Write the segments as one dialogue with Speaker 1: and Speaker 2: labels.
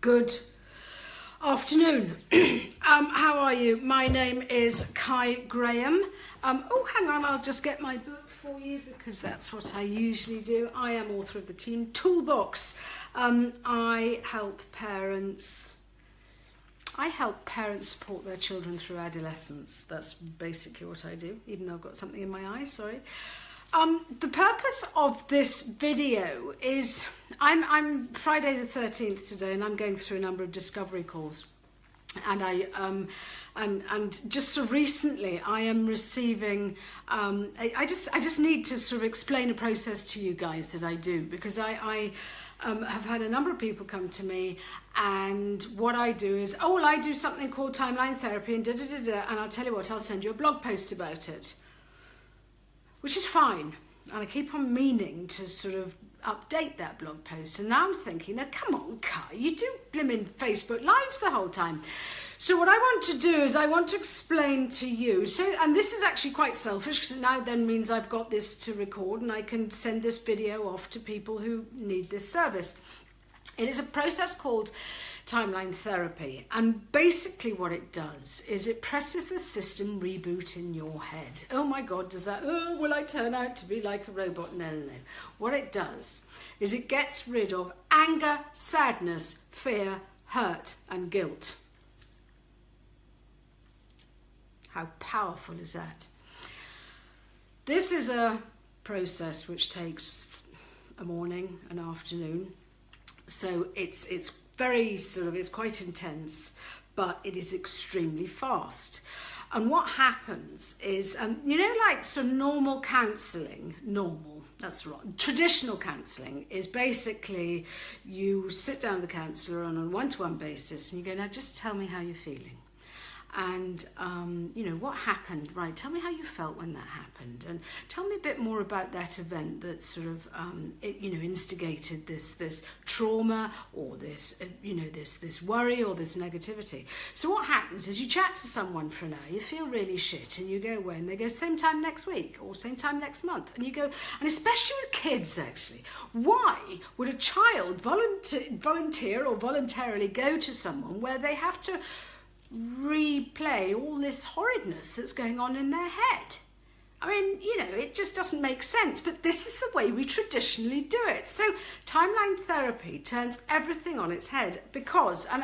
Speaker 1: Good afternoon. How are you? My name is Cai Graham. Oh, hang on, I'll just get my book for you because that's what I usually do. I am author of the team Toolbox. I help parents support their children through adolescence. That's basically what I do, even though I've got something in my eye, sorry. The purpose of this video is, I'm Friday the 13th today, and I'm going through a number of discovery calls. And and just so recently I am receiving, I just need to sort of explain a process to you guys that I do, because I have had a number of people come to me, and what I do is, oh, well, I do something called timeline therapy and and I'll tell you what, I'll send you a blog post about it. Which is fine, and I keep on meaning to sort of update that blog post, and now I'm thinking, now come on, Kai, you do blimmin' Facebook Lives the whole time. So what I want to do is I want to explain to you, and this is actually quite selfish, because it now then means I've got this to record and I can send this video off to people who need this service. It is a process called timeline therapy, and basically what it does is it presses the system reboot in your head. Oh my God, does that, oh, will I turn out to be like a robot? No. What it does is it gets rid of anger, sadness, fear, hurt, and guilt. How powerful is that? This is a process which takes a morning, an afternoon, so it's very sort of, it's quite intense, but it is extremely fast. And what happens is, you know, like sort of normal counselling, that's wrong. Traditional counselling is basically you sit down with the counsellor on a one-to-one basis and you go, now just tell me how you're feeling. And, you know, what happened, right? Tell me how you felt when that happened. And tell me a bit more about that event that sort of, instigated this trauma or this, this worry or this negativity. So what happens is you chat to someone for an hour, you feel really shit, and you go away and they go, same time next week or same time next month. And you go, and especially with kids, actually, why would a child volunteer or voluntarily go to someone where they have to replay all this horridness that's going on in their head? I mean, you know, it just doesn't make sense, but this is the way we traditionally do it. So timeline therapy turns everything on its head because, and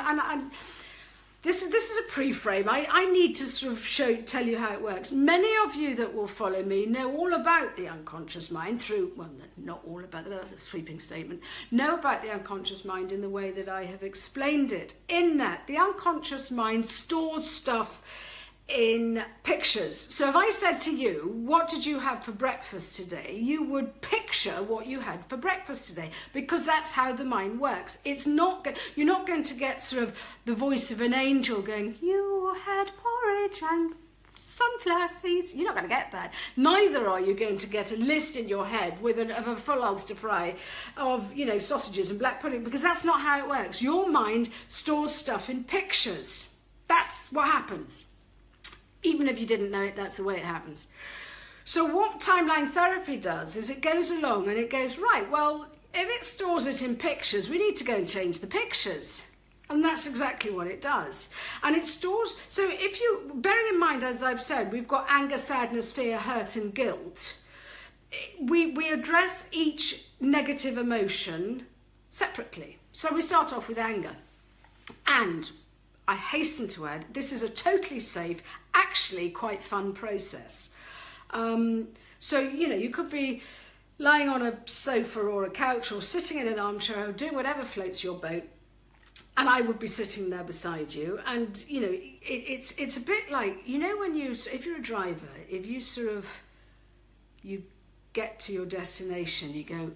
Speaker 1: this is a pre-frame. I need to sort of tell you how it works. Many of you that will follow me know all about the unconscious mind through, well, not all about, that's a sweeping statement, know about the unconscious mind in the way that I have explained it, in that the unconscious mind stores stuff in pictures. So if I said to you, what did you have for breakfast today? You would picture what you had for breakfast today, because that's how the mind works. It's not, you're not going to get sort of the voice of an angel going, you had porridge and sunflower seeds. You're not going to get that. Neither are you going to get a list in your head of a full Ulster fry of, you know, sausages and black pudding, because that's not how it works. Your mind stores stuff in pictures. That's what happens. Even if you didn't know it, that's the way it happens. So what timeline therapy does is it goes along and it goes, right, well, if it stores it in pictures, we need to go and change the pictures. And that's exactly what it does. And it stores, so if you, bearing in mind, as I've said, we've got anger, sadness, fear, hurt, and guilt. We address each negative emotion separately. So we start off with anger. And I hasten to add, this is a totally safe, actually quite fun process. So, you know, you could be lying on a sofa or a couch or sitting in an armchair or doing whatever floats your boat, and I would be sitting there beside you. And, you know, it's a bit like, you know, when if you're a driver, if you get to your destination, you go,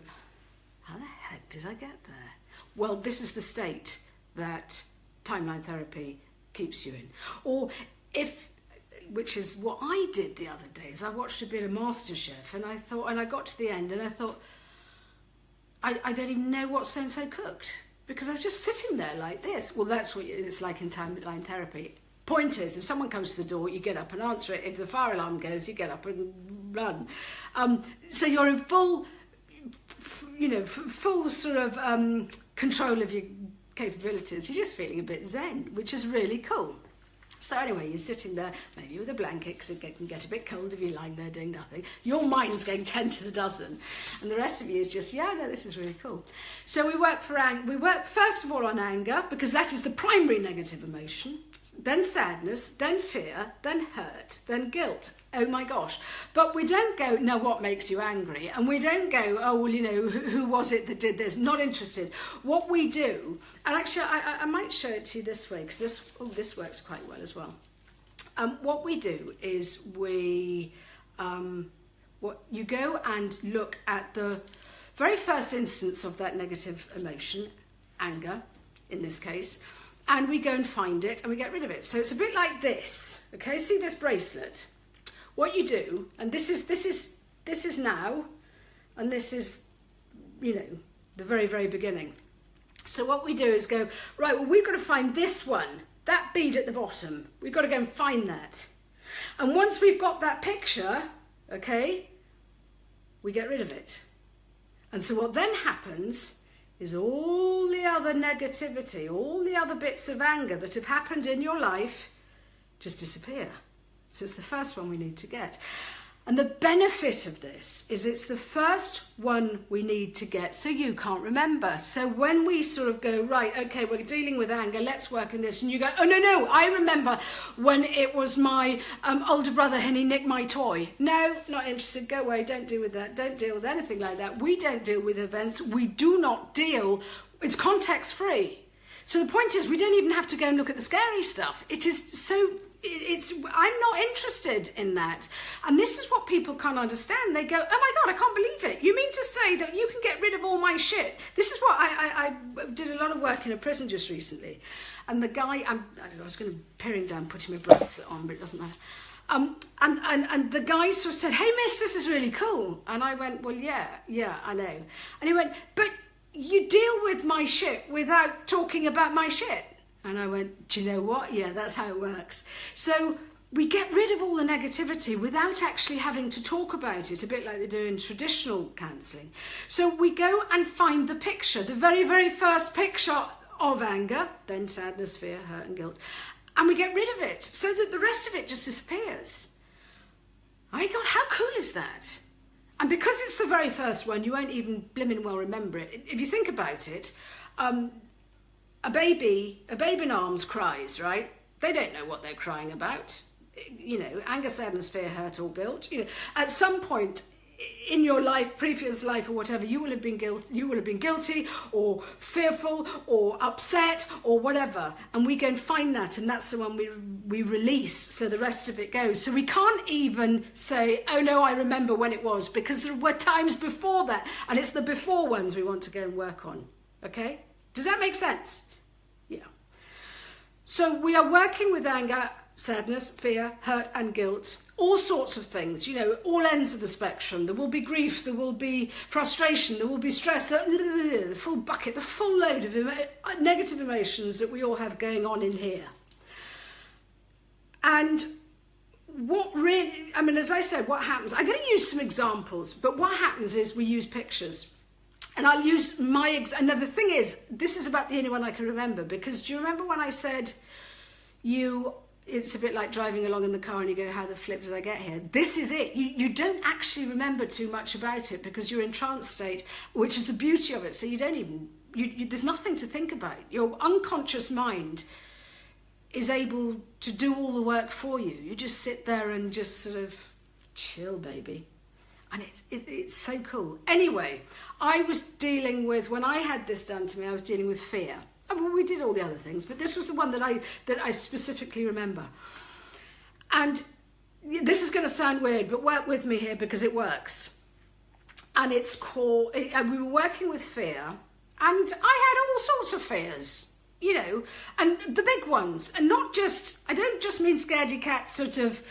Speaker 1: how the heck did I get there? Well, this is the state that timeline therapy keeps you in. Or which is what I did the other day, is I watched a bit of MasterChef, and I got to the end and I thought, I don't even know what so-and-so cooked, because I was just sitting there like this. Well, that's what it's like in timeline therapy. Point is, if someone comes to the door, you get up and answer it. If the fire alarm goes, you get up and run. So you're in full sort of control of your capabilities, you're just feeling a bit zen, which is really cool. So anyway, you're sitting there, maybe with a blanket, because it can get a bit cold if you're lying there doing nothing. Your mind's going 10 to the dozen, and the rest of you is just, yeah, no, this is really cool. So we work first of all on anger, because that is the primary negative emotion, then sadness, then fear, then hurt, then guilt. Oh my gosh. But we don't go, now what makes you angry? And we don't go, oh, well, you know, who was it that did this? Not interested. What we do, and actually I might show it to you this way, because this works quite well as well. What we do is you go and look at the very first instance of that negative emotion, anger in this case, and we go and find it and we get rid of it. So it's a bit like this, okay? See this bracelet? What you do, and this is now, and this is, you know, the very, very beginning. So what we do is go, right, well, we've got to find this one, that bead at the bottom. We've got to go and find that. And once we've got that picture, okay, we get rid of it. And so what then happens is all the other negativity, all the other bits of anger that have happened in your life just disappear. So it's the first one we need to get. And the benefit of this is it's the first one we need to get so you can't remember. So when we sort of go, right, okay, we're dealing with anger, let's work on this. And you go, oh, no, I remember when it was my older brother and he nicked my toy. No, not interested, go away, don't deal with that. Don't deal with anything like that. We don't deal with events. We do not deal, it's context free. So the point is we don't even have to go and look at the scary stuff. It is so... I'm not interested in that. And this is what people can't understand. They go, oh my God, I can't believe it. You mean to say that you can get rid of all my shit? This is what I did a lot of work in a prison just recently. And the guy, I don't know, I was going to pin him down, put him a bracelet on, but it doesn't matter. And the guy sort of said, hey miss, this is really cool. And I went, well, yeah, I know. And he went, but you deal with my shit without talking about my shit. And I went, do you know what? Yeah, that's how it works. So we get rid of all the negativity without actually having to talk about it, a bit like they do in traditional counselling. So we go and find the picture, the very, very first picture of anger, then sadness, fear, hurt and guilt, and we get rid of it so that the rest of it just disappears. My God, how cool is that? And because it's the very first one, you won't even blimmin' well remember it. If you think about it, a baby in arms cries, right? They don't know what they're crying about. You know, anger, sadness, fear, hurt, or guilt. You know, at some point in your life, previous life, or whatever, you will have been guilty, or fearful, or upset, or whatever. And we go and find that, and that's the one we release. So the rest of it goes. So we can't even say, oh no, I remember when it was, because there were times before that, and it's the before ones we want to go and work on. Okay? Does that make sense? Yeah. So we are working with anger, sadness, fear, hurt and guilt, all sorts of things, you know, all ends of the spectrum. There will be grief, there will be frustration, there will be stress, the full bucket, the full load of negative emotions that we all have going on in here. And what really, I mean, as I said, what happens, I'm going to use some examples, but what happens is we use pictures. And I'll use and the thing is, this is about the only one I can remember, because do you remember when I said it's a bit like driving along in the car and you go, how the flip did I get here? This is it. You don't actually remember too much about it because you're in trance state, which is the beauty of it. So you don't even, there's nothing to think about. Your unconscious mind is able to do all the work for you. You just sit there and just sort of chill, baby. And it's so cool. Anyway, I was dealing with, when I had this done to me, I was dealing with fear. I mean, we did all the other things, but this was the one that I specifically remember. And this is going to sound weird, but work with me here because it works. And it's called, we were working with fear, and I had all sorts of fears, you know, and the big ones. And not just, I don't just mean scaredy cat sort of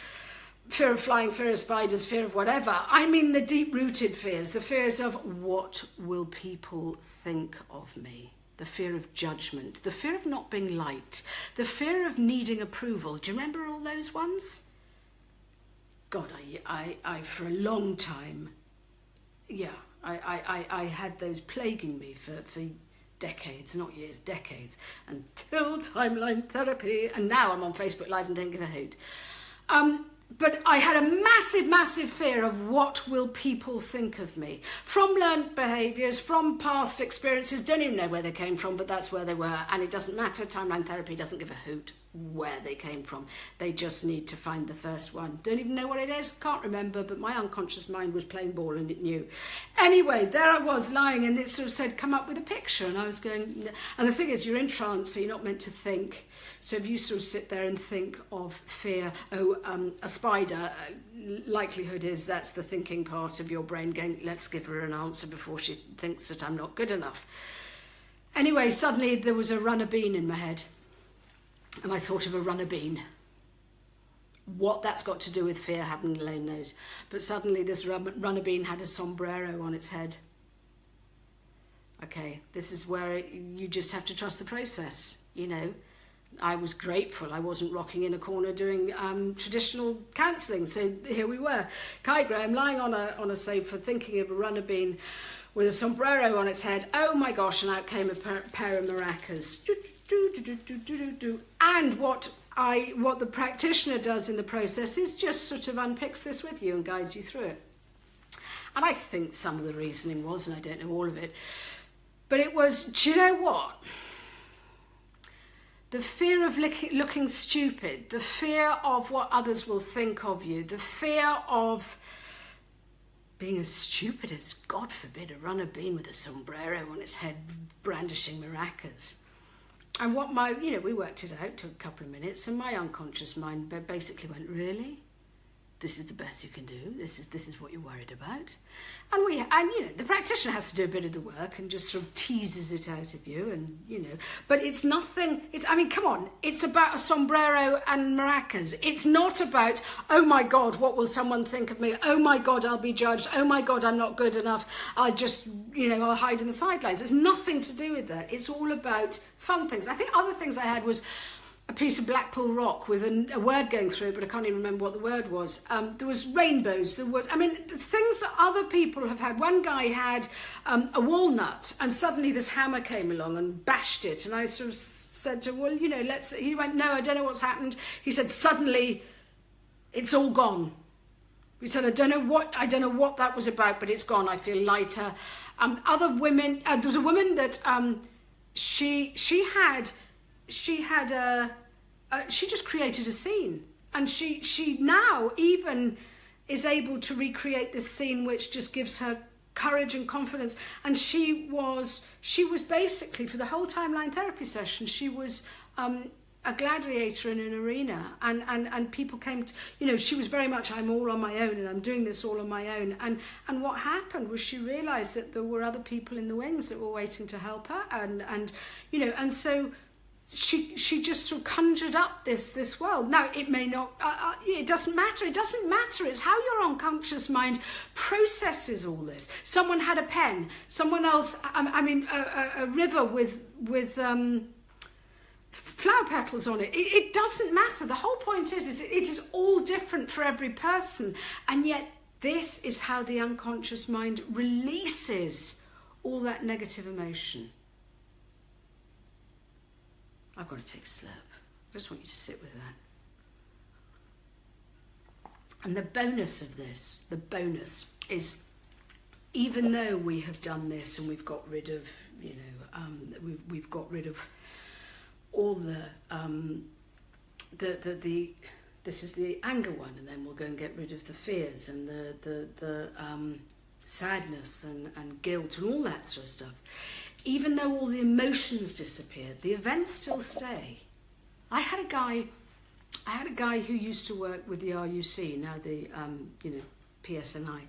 Speaker 1: fear of flying, fear of spiders, fear of whatever. I mean the deep-rooted fears, the fears of what will people think of me? The fear of judgment, the fear of not being liked, the fear of needing approval. Do you remember all those ones? God, I for a long time, yeah, I had those plaguing me for decades, not years, decades, until timeline therapy, and now I'm on Facebook Live and don't give a hoot. But I had a massive, massive fear of what will people think of me. From learned behaviours, from past experiences, don't even know where they came from, but that's where they were. And it doesn't matter, timeline therapy doesn't give a hoot where they came from. They just need to find the first one. Don't even know what it is, can't remember, but my unconscious mind was playing ball and it knew. Anyway, there I was lying and it sort of said, come up with a picture. And I was going, and the thing is, you're in trance, so you're not meant to think. So if you sort of sit there and think of fear, a spider, likelihood is that's the thinking part of your brain going, let's give her an answer before she thinks that I'm not good enough. Anyway, suddenly there was a runner bean in my head. And I thought of a runner bean. What that's got to do with fear, heaven alone knows. But suddenly this runner bean had a sombrero on its head. Okay, this is where you just have to trust the process, you know. I was grateful I wasn't rocking in a corner doing traditional counselling. So here we were, Cai Graham lying on a sofa thinking of a runner bean with a sombrero on its head. Oh my gosh, and out came a pair of maracas. And what the practitioner does in the process is just sort of unpicks this with you and guides you through it. And I think some of the reasoning was, and I don't know all of it, but it was, do you know what? The fear of looking stupid, the fear of what others will think of you, the fear of being as stupid as, God forbid, a runner bean with a sombrero on its head brandishing maracas. And what we worked it out, took a couple of minutes, and my unconscious mind basically went, really? This is the best you can do? This is what you're worried about? And the practitioner has to do a bit of the work and just sort of teases it out of you, and but it's nothing. Come on, it's about a sombrero and maracas. It's not about, oh my God, what will someone think of me? Oh my God, I'll be judged. Oh my God, I'm not good enough. I'll just, I'll hide in the sidelines. It's nothing to do with that. It's all about fun things. I think other things I had was a piece of Blackpool rock with a word going through it, but I can't even remember what the word was. There was rainbows, the things that other people have had. One guy had a walnut, and suddenly this hammer came along and bashed it, and I sort of said to him, well, he went, no, I don't know what's happened. He said, suddenly, it's all gone. He said, I don't know what that was about, but it's gone, I feel lighter. Other women, there was a woman that she just created a scene, and she now even is able to recreate this scene, which just gives her courage and confidence. And she was basically, for the whole timeline therapy session, she was a gladiator in an arena, and people came to, she was very much, I'm all on my own and I'm doing this all on my own. And what happened was she realised that there were other people in the wings that were waiting to help her, and so she just sort of conjured up this world. Now, it may not, it doesn't matter. It's how your unconscious mind processes all this. Someone had a pen, someone else, a river with flower petals on it. It doesn't matter. The whole point is it is all different for every person. And yet this is how the unconscious mind releases all that negative emotion. I've got to take a slurp. I just want you to sit with that. And the bonus of this, is, even though we have done this and we've got rid of, we've got rid of all this is the anger one, and then we'll go and get rid of the fears and the sadness and guilt and all that sort of stuff. Even though all the emotions disappeared, the events still stay. I had a guy who used to work with the RUC, now the PSNI,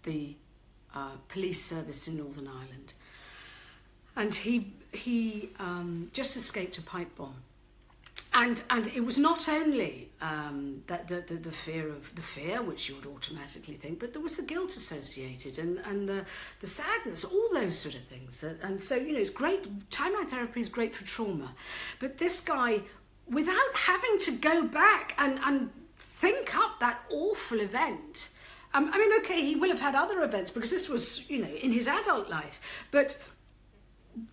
Speaker 1: the police service in Northern Ireland, and he just escaped a pipe bomb. And it was not only that the fear, which you would automatically think, but there was the guilt associated and the sadness, all those sort of things. And so, it's great. Timeline therapy is great for trauma. But this guy, without having to go back and think up that awful event, okay, he will have had other events because this was, in his adult life, but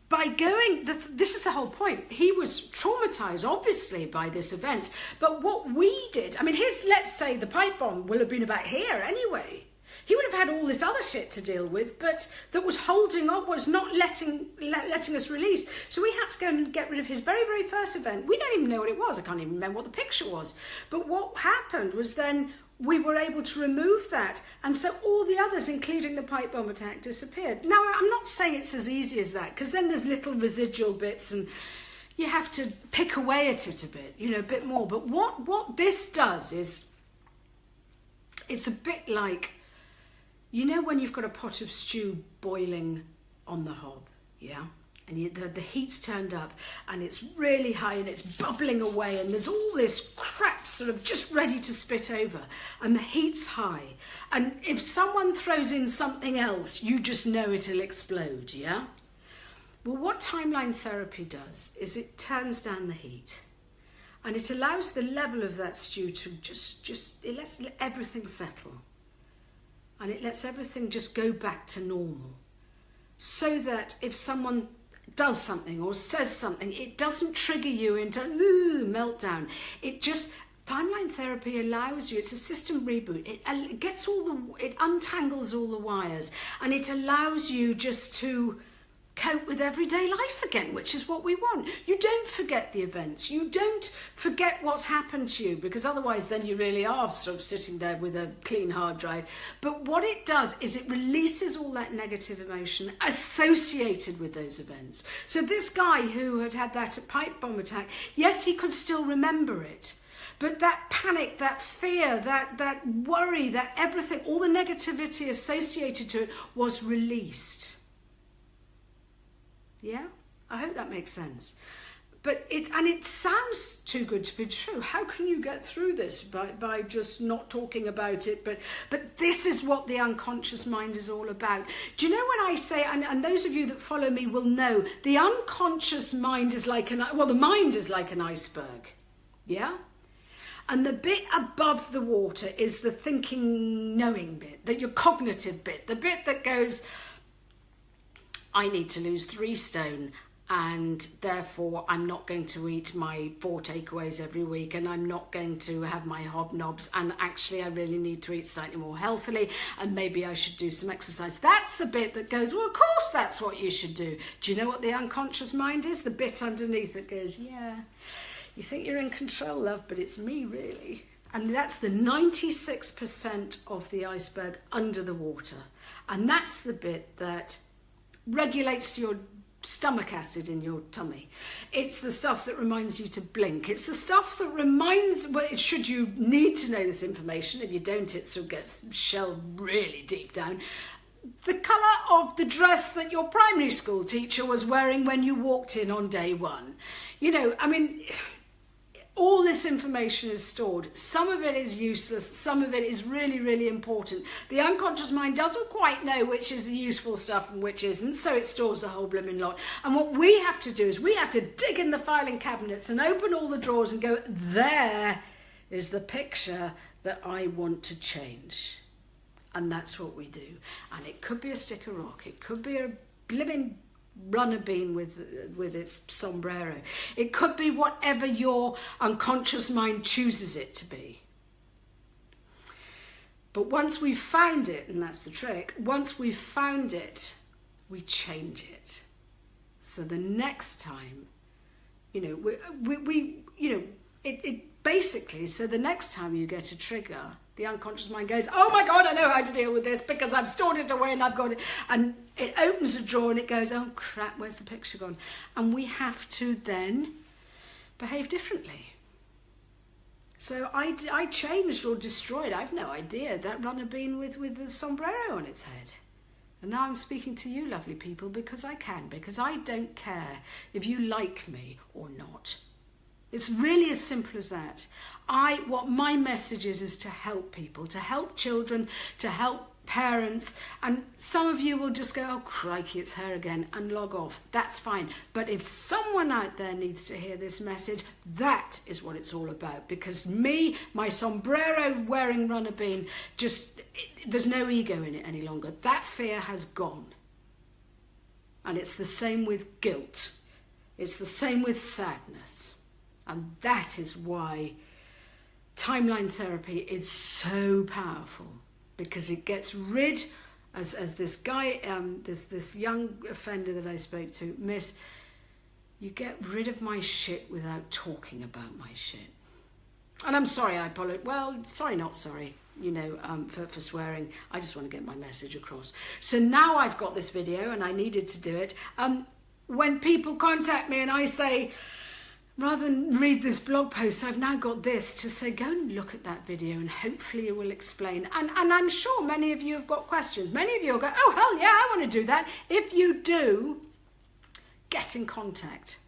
Speaker 1: by going, this is the whole point. He was traumatized, obviously, by this event. But what we did, I mean, let's say the pipe bomb will have been about here anyway. He would have had all this other shit to deal with, but that was holding up, was not letting us release. So we had to go and get rid of his very, very first event. We don't even know what it was. I can't even remember what the picture was. But what happened was then we were able to remove that. And so all the others, including the pipe bomb attack, disappeared. Now, I'm not saying it's as easy as that, because then there's little residual bits and you have to pick away at it a bit, a bit more. But what this does is, it's a bit like, when you've got a pot of stew boiling on the hob, yeah? And the heat's turned up and it's really high and it's bubbling away and there's all this crap sort of just ready to spit over and the heat's high. And if someone throws in something else, you just know it'll explode, yeah? Well, what timeline therapy does is it turns down the heat and it allows the level of that stew to it lets everything settle. And it lets everything just go back to normal. So that if someone does something or says something, it doesn't trigger you into meltdown. Timeline therapy allows you, it's a system reboot. It gets it untangles all the wires and it allows you just to cope with everyday life again, which is what we want. You don't forget the events. You don't forget what's happened to you, because otherwise then you really are sort of sitting there with a clean hard drive. But what it does is it releases all that negative emotion associated with those events. So this guy who had that pipe bomb attack, yes, he could still remember it. But that panic, that fear, that worry, that everything, all the negativity associated to it was released. Yeah, I hope that makes sense. But it sounds too good to be true. How can you get through this by just not talking about it? But this is what the unconscious mind is all about. Do you know when I say, and those of you that follow me will know, the unconscious mind is like the mind is like an iceberg. Yeah? And the bit above the water is the thinking, knowing bit, your cognitive bit, the bit that goes, I need to lose 3 stone and therefore I'm not going to eat my 4 takeaways every week and I'm not going to have my hobnobs and actually I really need to eat slightly more healthily and maybe I should do some exercise. That's the bit that goes, well, of course that's what you should do. Do you know what the unconscious mind is? The bit underneath that goes, yeah, you think you're in control, love, but it's me really. And that's the 96% of the iceberg under the water. And that's the bit that regulates your stomach acid in your tummy. It's the stuff that reminds you to blink. It's the stuff that reminds, should you need to know this information, if you don't, it sort of gets shelved really deep down. The colour of the dress that your primary school teacher was wearing when you walked in on day 1. All this information is stored. Some of it is useless. Some of it is really, really important. The unconscious mind doesn't quite know which is the useful stuff and which isn't, so it stores the whole blooming lot. And what we have to do is we have to dig in the filing cabinets and open all the drawers and go, there is the picture that I want to change. And that's what we do. And it could be a stick of rock. It could be a blooming runner bean with its sombrero. It could be whatever your unconscious mind chooses it to be. But once we've found it, and that's the trick, once we've found it, we change it. So the next time, basically, so the next time you get a trigger, the unconscious mind goes, oh my God, I know how to deal with this because I've stored it away and I've got it. And it opens a drawer and it goes, oh crap, where's the picture gone? And we have to then behave differently. So I changed or destroyed, I've no idea, that runner bean with the sombrero on its head. And now I'm speaking to you, lovely people, because I can, because I don't care if you like me or not. It's really as simple as that. What my message is to help people, to help children, to help parents. And some of you will just go, oh crikey, it's her again, and log off. That's fine. But if someone out there needs to hear this message, that is what it's all about. Because me, my sombrero wearing runner bean, there's no ego in it any longer. That fear has gone. And it's the same with guilt. It's the same with sadness. And that is why timeline therapy is so powerful, because it gets rid, as this guy, this young offender that I spoke to, Miss, you get rid of my shit without talking about my shit. And I'm sorry, I apologize. Well, sorry, not sorry, for swearing. I just want to get my message across. So now I've got this video and I needed to do it. When people contact me and I say, rather than read this blog post, I've now got this to say, go and look at that video and hopefully it will explain. And I'm sure many of you have got questions. Many of you will go, oh, hell yeah, I want to do that. If you do, get in contact.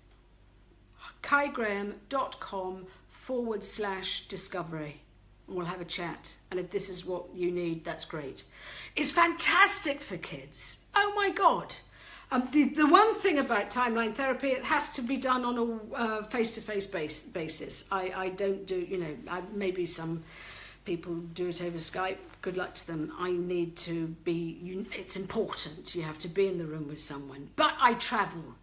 Speaker 1: CaiGraham.com/discovery. And we'll have a chat. And if this is what you need, that's great. It's fantastic for kids. Oh my God. The one thing about timeline therapy, it has to be done on a face-to-face basis. I don't do, maybe some people do it over Skype. Good luck to them. I need to be, it's important. You have to be in the room with someone. But I travel.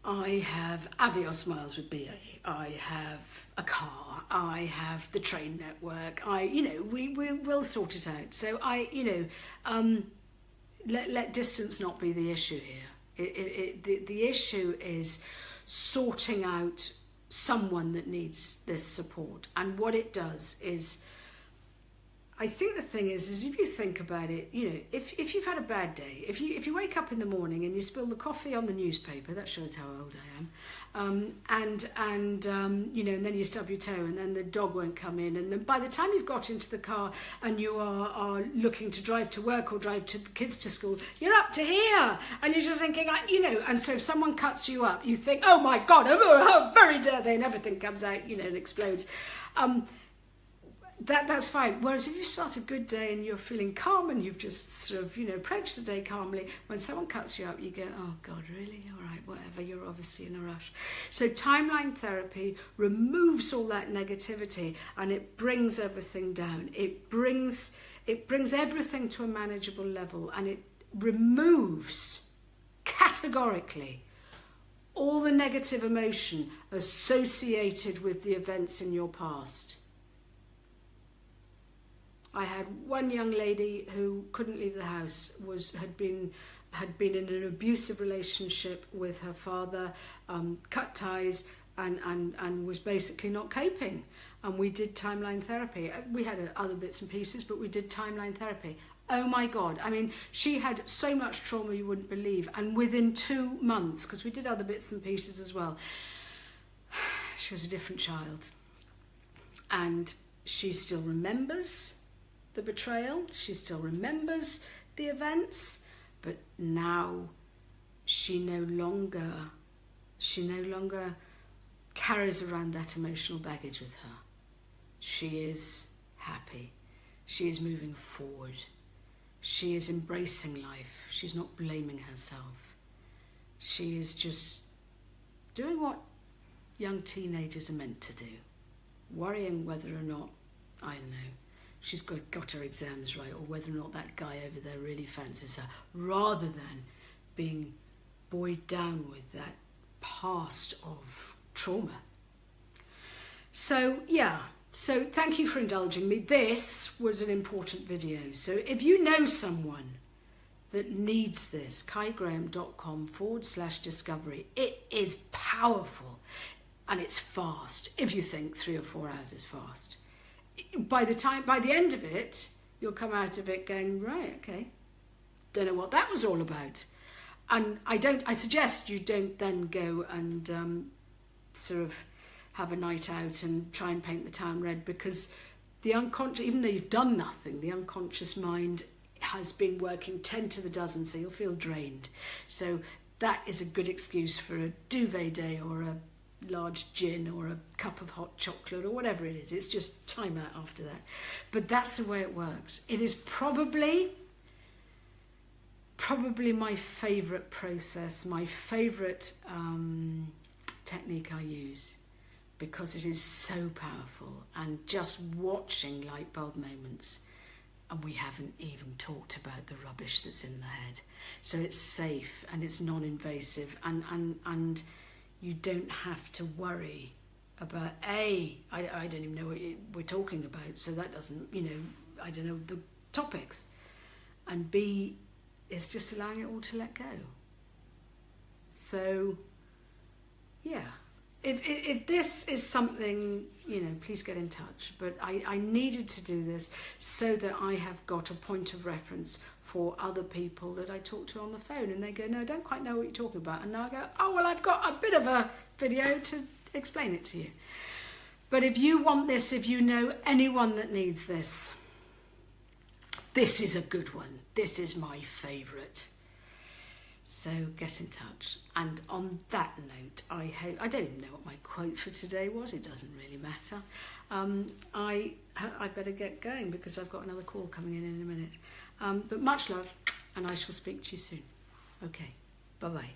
Speaker 1: I have Avios miles with BA. I have a car. I have the train network. We'll sort it out. So let distance not be the issue here. The issue is sorting out someone that needs this support. And what it does is, I think the thing is if you think about it, if you've had a bad day, if you wake up in the morning and you spill the coffee on the newspaper, that shows how old I am, and then you stub your toe and then the dog won't come in, and then by the time you've got into the car and you are looking to drive to work or drive to the kids to school, you're up to here and you're just thinking, and so if someone cuts you up, you think, oh my God, how very dare they, and everything comes out, and explodes. That's fine. Whereas if you start a good day and you're feeling calm and you've just sort of, approached the day calmly, when someone cuts you up, you go, oh God, really? All right, whatever, you're obviously in a rush. So timeline therapy removes all that negativity and it brings everything down. It brings everything to a manageable level, and it removes categorically all the negative emotion associated with the events in your past. I had one young lady who couldn't leave the house, had been in an abusive relationship with her father, cut ties, and was basically not coping. And we did timeline therapy. We had other bits and pieces, but we did timeline therapy. Oh my God. I mean, she had so much trauma you wouldn't believe. And within 2 months, because we did other bits and pieces as well, she was a different child. And she still remembers the betrayal, she still remembers the events, but now she no longer carries around that emotional baggage with her. She is happy. She is moving forward. She is embracing life. She's not blaming herself. She is just doing what young teenagers are meant to do, worrying whether or not, I don't know, she's got her exams right, or whether or not that guy over there really fancies her, rather than being buoyed down with that past of trauma. So thank you for indulging me. This was an important video. So if you know someone that needs this, CaiGraham.com/discovery. It is powerful and it's fast. If you think 3 or 4 hours is fast, by the end of it, you'll come out of it going, right, okay, don't know what that was all about. And I suggest you don't then go and sort of have a night out and try and paint the town red, because the unconscious, even though you've done nothing, the unconscious mind has been working 10 to the dozen, so you'll feel drained. So that is a good excuse for a duvet day or a large gin or a cup of hot chocolate or whatever it is. It's just time out after that. But that's the way it works. It is probably my favourite process, my favourite technique I use, because it is so powerful, and just watching light bulb moments and we haven't even talked about the rubbish that's in the head. So it's safe and it's non-invasive, and you don't have to worry about I don't even know what we're talking about, so that doesn't, I don't know the topics. And B, it's just allowing it all to let go. So yeah, if this is something, please get in touch. But I needed to do this so that I have got a point of reference for other people that I talk to on the phone, and they go, no, I don't quite know what you're talking about. And now I go, oh, well, I've got a bit of a video to explain it to you. But if you want this, if you know anyone that needs this, this is a good one. This is my favourite. So get in touch. And on that note, I don't even know what my quote for today was. It doesn't really matter. I better get going because I've got another call coming in a minute. But much love, and I shall speak to you soon. Okay, bye-bye.